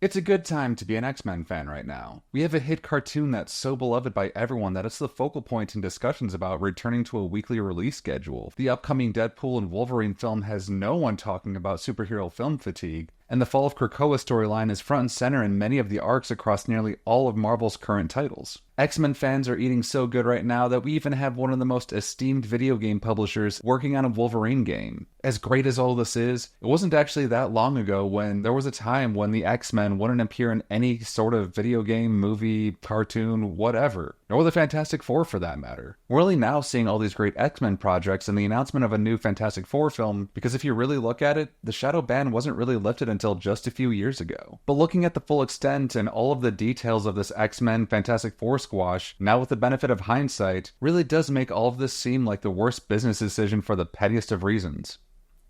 It's a good time to be an X-Men fan right now. We have a hit cartoon that's so beloved by everyone that it's the focal point in discussions about returning to a weekly release schedule. The upcoming Deadpool and Wolverine film has no one talking about superhero film fatigue, and the Fall of Krakoa storyline is front and center in many of the arcs across nearly all of Marvel's current titles. X-Men fans are eating so good right now that we even have one of the most esteemed video game publishers working on a Wolverine game. As great as all this is, it wasn't actually that long ago when there was a time when the X-Men wouldn't appear in any sort of video game, movie, cartoon, whatever. Nor the Fantastic Four for that matter. We're only now seeing all these great X-Men projects and the announcement of a new Fantastic Four film because if you really look at it, the shadow ban wasn't really lifted until just a few years ago. But looking at the full extent and all of the details of this X-Men Fantastic Four squash, now with the benefit of hindsight, really does make all of this seem like the worst business decision for the pettiest of reasons.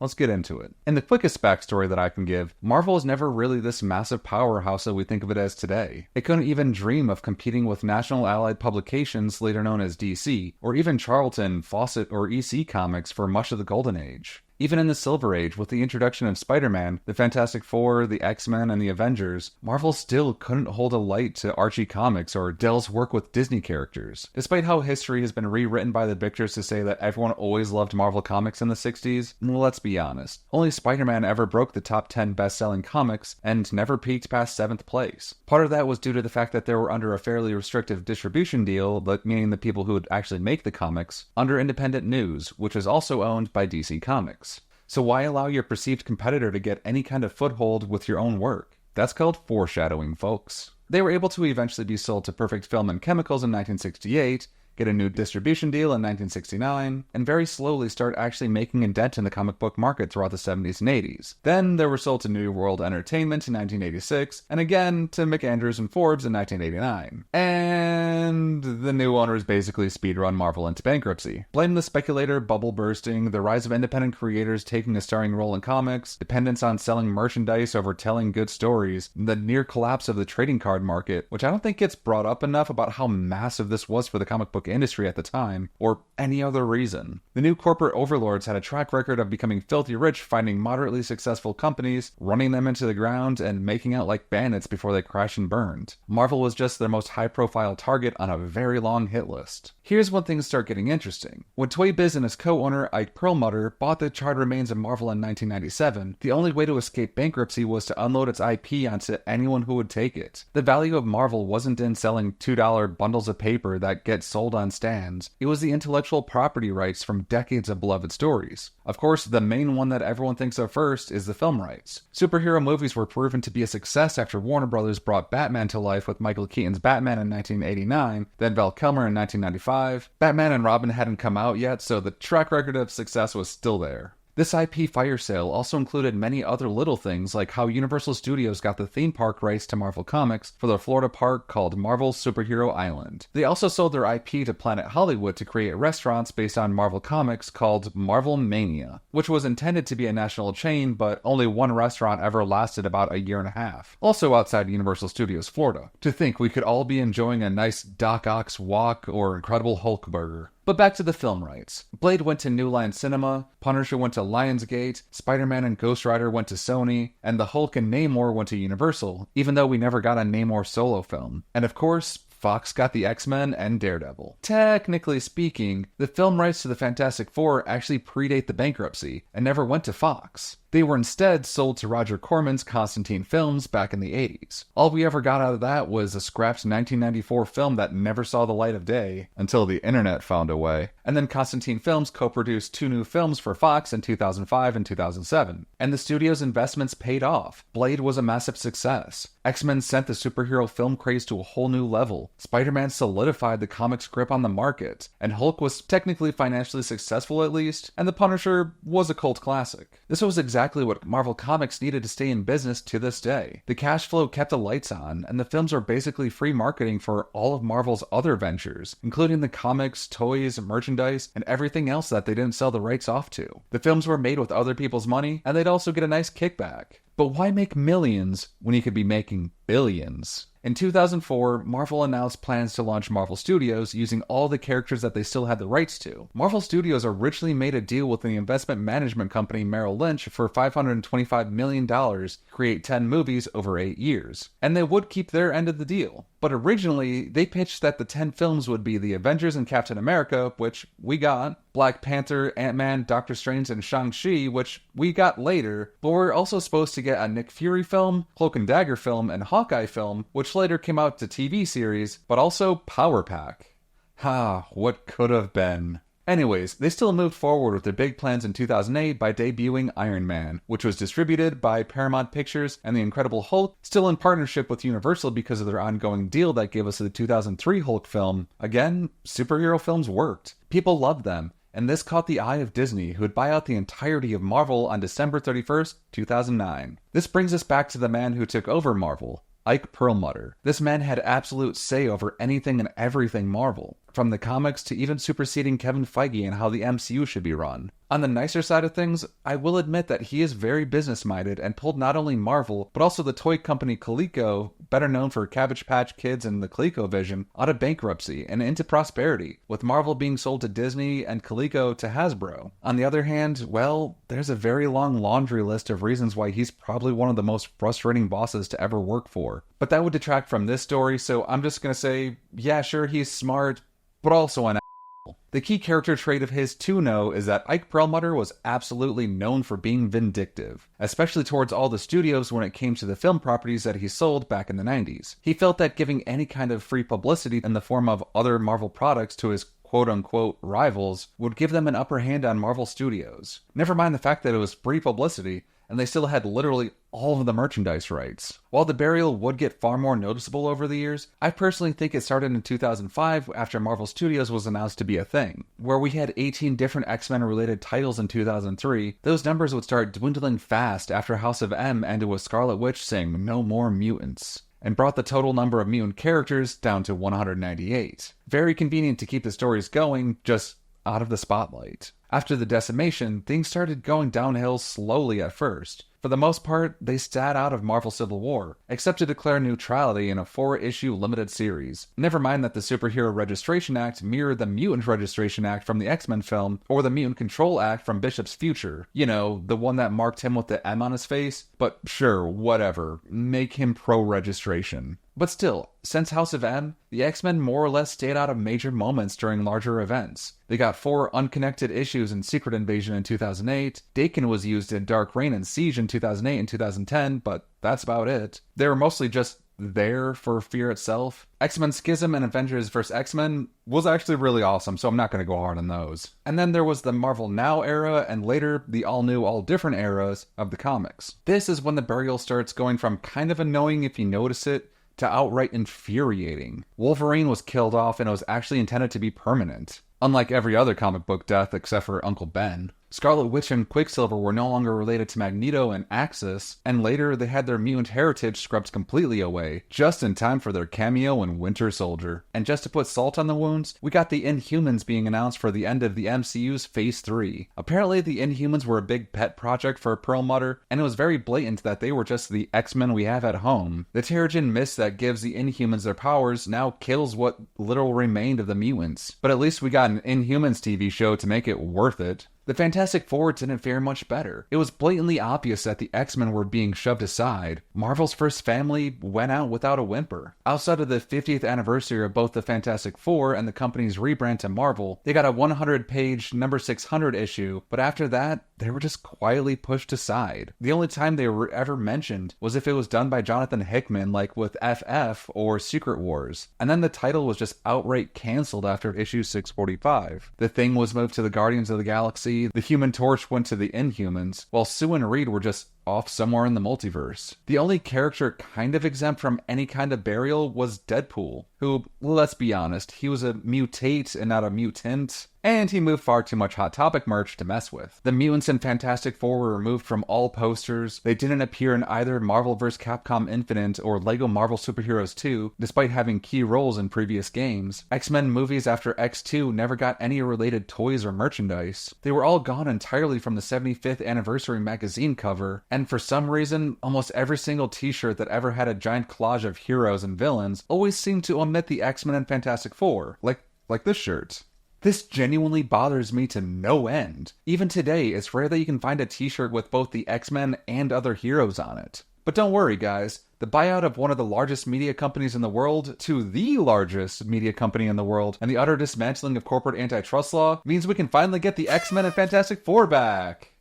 Let's get into it. In the quickest backstory that I can give, Marvel was never really this massive powerhouse that we think of it as today. It couldn't even dream of competing with National Allied Publications, later known as DC, or even Charlton, Fawcett, or EC Comics for much of the Golden Age. Even in the Silver Age, with the introduction of Spider-Man, the Fantastic Four, the X-Men, and the Avengers, Marvel still couldn't hold a light to Archie Comics or Dell's work with Disney characters. Despite how history has been rewritten by the victors to say that everyone always loved Marvel Comics in the 60s, let's be honest. Only Spider-Man ever broke the top 10 best-selling comics and never peaked past 7th place. Part of that was due to the fact that they were under a fairly restrictive distribution deal, meaning the people who would actually make the comics, under Independent News, which is also owned by DC Comics. So why allow your perceived competitor to get any kind of foothold with your own work? That's called foreshadowing, folks. They were able to eventually be sold to Perfect Film and Chemicals in 1968, get a new distribution deal in 1969, and very slowly start actually making a dent in the comic book market throughout the 70s and 80s. Then they were sold to New World Entertainment in 1986, and again to McAndrews and Forbes in 1989. And the new owners basically speedrun Marvel into bankruptcy. Blame the speculator bubble bursting, the rise of independent creators taking a starring role in comics, dependence on selling merchandise over telling good stories, the near collapse of the trading card market, which I don't think gets brought up enough about how massive this was for the comic book industry at the time, or any other reason. The new corporate overlords had a track record of becoming filthy rich, finding moderately successful companies, running them into the ground, and making out like bandits before they crashed and burned. Marvel was just their most high-profile target on a very long hit list. Here's when things start getting interesting. When Toy Biz and his co-owner Ike Perlmutter bought the charred remains of Marvel in 1997, the only way to escape bankruptcy was to unload its IP onto anyone who would take it. The value of Marvel wasn't in selling $2 bundles of paper that get sold on stands. It was the intellectual property rights from decades of beloved stories. Of course, the main one that everyone thinks of first is the film rights. Superhero movies were proven to be a success after Warner Brothers brought Batman to life with Michael Keaton's Batman in 1989, then Val Kilmer in 1995. Batman and Robin hadn't come out yet, so the track record of success was still there. This IP fire sale also included many other little things like how Universal Studios got the theme park rights to Marvel Comics for their Florida park called Marvel Superhero Island. They also sold their IP to Planet Hollywood to create restaurants based on Marvel Comics called Marvel Mania, which was intended to be a national chain, but only one restaurant ever lasted about a year and a half. Also outside Universal Studios Florida. To think we could all be enjoying a nice Doc Ock's Walk or Incredible Hulk burger. But back to the film rights. Blade went to New Line Cinema, Punisher went to Lionsgate, Spider-Man and Ghost Rider went to Sony, and the Hulk and Namor went to Universal, even though we never got a Namor solo film. And of course, Fox got the X-Men and Daredevil. Technically speaking, the film rights to the Fantastic Four actually predate the bankruptcy and never went to Fox. They were instead sold to Roger Corman's Constantine Films back in the 80s. All we ever got out of that was a scrapped 1994 film that never saw the light of day, until the internet found a way. And then Constantine Films co-produced 2 new films for Fox in 2005 and 2007. And the studio's investments paid off. Blade was a massive success. X-Men sent the superhero film craze to a whole new level. Spider-Man solidified the comic's grip on the market. And Hulk was technically financially successful at least, and The Punisher was a cult classic. This was exactly what Marvel Comics needed to stay in business to this day. The cash flow kept the lights on, and the films are basically free marketing for all of Marvel's other ventures, including the comics, toys, merchandise, and everything else that they didn't sell the rights off to. The films were made with other people's money, and they'd also get a nice kickback. But why make millions when you could be making billions. In 2004, Marvel announced plans to launch Marvel Studios using all the characters that they still had the rights to. Marvel Studios originally made a deal with the investment management company Merrill Lynch for $525 million to create 10 movies over 8 years, and they would keep their end of the deal. But originally, they pitched that the 10 films would be The Avengers and Captain America, which we got, Black Panther, Ant-Man, Doctor Strange, and Shang-Chi, which we got later, but we're also supposed to get a Nick Fury film, Cloak and Dagger film, and Hawkeye film, which later came out to TV series, but also Power Pack. What could have been. Anyways, they still moved forward with their big plans in 2008 by debuting Iron Man, which was distributed by Paramount Pictures, and The Incredible Hulk, still in partnership with Universal because of their ongoing deal that gave us the 2003 Hulk film. Again, superhero films worked. People loved them, and this caught the eye of Disney, who would buy out the entirety of Marvel on December 31st, 2009. This brings us back to the man who took over Marvel, Ike Perlmutter. This man had absolute say over anything and everything Marvel, from the comics to even superseding Kevin Feige and how the MCU should be run. On the nicer side of things, I will admit that he is very business-minded and pulled not only Marvel, but also the toy company Coleco, better known for Cabbage Patch Kids and the ColecoVision, out of bankruptcy and into prosperity, with Marvel being sold to Disney and Coleco to Hasbro. On the other hand, well, there's a very long laundry list of reasons why he's probably one of the most frustrating bosses to ever work for. But that would detract from this story, so I'm just gonna say, yeah, sure, he's smart, but also an asshole. The key character trait of his to know is that Ike Perlmutter was absolutely known for being vindictive, especially towards all the studios when it came to the film properties that he sold back in the 90s. He felt that giving any kind of free publicity in the form of other Marvel products to his quote-unquote rivals would give them an upper hand on Marvel Studios. Never mind the fact that it was free publicity, and they still had literally all of the merchandise rights. While the burial would get far more noticeable over the years, I personally think it started in 2005 after Marvel Studios was announced to be a thing. Where we had 18 different X-Men related titles in 2003, those numbers would start dwindling fast after House of M ended with Scarlet Witch saying no more mutants, and brought the total number of mutant characters down to 198. Very convenient to keep the stories going, just out of the spotlight. After the decimation, things started going downhill slowly at first. For the most part, they sat out of Marvel Civil War, except to declare neutrality in a 4-issue limited series. Never mind that the Superhero Registration Act mirrored the Mutant Registration Act from the X-Men film, or the Mutant Control Act from Bishop's Future. You know, the one that marked him with the M on his face? But sure, whatever. Make him pro-registration. But still, since House of M, the X-Men more or less stayed out of major moments during larger events. They got 4 unconnected issues in Secret Invasion in 2008, Daken was used in Dark Reign and Siege in 2008 and 2010, but that's about it. They were mostly just there for Fear itself. X-Men Schism and Avengers vs. X-Men was actually really awesome, so I'm not going to go hard on those. And then there was the Marvel Now era, and later the all-new, all-different eras of the comics. This is when the burial starts going from kind of annoying if you notice it, to outright infuriating. Wolverine was killed off and it was actually intended to be permanent, unlike every other comic book death except for Uncle Ben. Scarlet Witch and Quicksilver were no longer related to Magneto and Axis, and later they had their mutant heritage scrubbed completely away, just in time for their cameo in Winter Soldier. And just to put salt on the wounds, we got the Inhumans being announced for the end of the MCU's Phase 3. Apparently the Inhumans were a big pet project for Perlmutter, and it was very blatant that they were just the X-Men we have at home. The Terrigen Mist that gives the Inhumans their powers now kills what little remained of the mutants. But at least we got an Inhumans TV show to make it worth it. The Fantastic Four didn't fare much better. It was blatantly obvious that the X-Men were being shoved aside. Marvel's first family went out without a whimper. Outside of the 50th anniversary of both the Fantastic Four and the company's rebrand to Marvel, they got a 100-page number 600 issue, but after that, they were just quietly pushed aside. The only time they were ever mentioned was if it was done by Jonathan Hickman, like with FF or Secret Wars. And then the title was just outright cancelled after issue 645. The Thing was moved to the Guardians of the Galaxy, the Human Torch went to the Inhumans, while Sue and Reed were just off somewhere in the multiverse. The only character kind of exempt from any kind of burial was Deadpool, who, let's be honest, he was a mutate and not a mutant. And he moved far too much Hot Topic merch to mess with. The mutants in Fantastic Four were removed from all posters. They didn't appear in either Marvel vs. Capcom Infinite or LEGO Marvel Superheroes 2, despite having key roles in previous games. X-Men movies after X2 never got any related toys or merchandise. They were all gone entirely from the 75th anniversary magazine cover, and for some reason, almost every single t-shirt that ever had a giant collage of heroes and villains always seemed to omit the X-Men and Fantastic Four, like this shirt. This genuinely bothers me to no end. Even today, it's rare that you can find a t-shirt with both the X-Men and other heroes on it. But don't worry, guys. The buyout of one of the largest media companies in the world to the largest media company in the world and the utter dismantling of corporate antitrust law means we can finally get the X-Men and Fantastic Four back.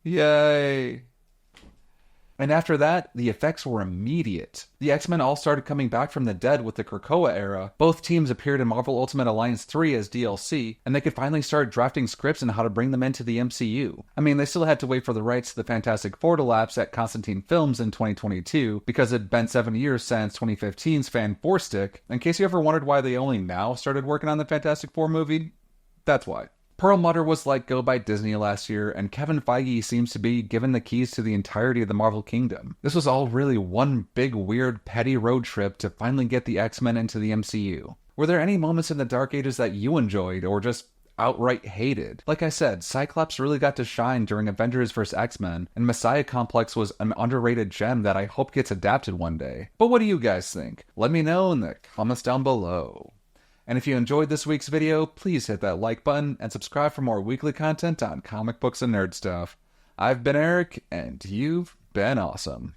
Yay. And after that, the effects were immediate. The X-Men all started coming back from the dead with the Krakoa era. Both teams appeared in Marvel Ultimate Alliance 3 as DLC, and they could finally start drafting scripts on how to bring them into the MCU. I mean, they still had to wait for the rights to the Fantastic Four to lapse at Constantine Films in 2022, because it'd been 7 years since 2015's Fan Four Stick. In case you ever wondered why they only now started working on the Fantastic Four movie, that's why. Perlmutter was let go by Disney last year, and Kevin Feige seems to be given the keys to the entirety of the Marvel Kingdom. This was all really one big, weird, petty road trip to finally get the X-Men into the MCU. Were there any moments in the Dark Ages that you enjoyed, or just outright hated? Like I said, Cyclops really got to shine during Avengers vs. X-Men, and Messiah Complex was an underrated gem that I hope gets adapted one day. But what do you guys think? Let me know in the comments down below. And if you enjoyed this week's video, please hit that like button and subscribe for more weekly content on comic books and nerd stuff. I've been Eric, and you've been awesome.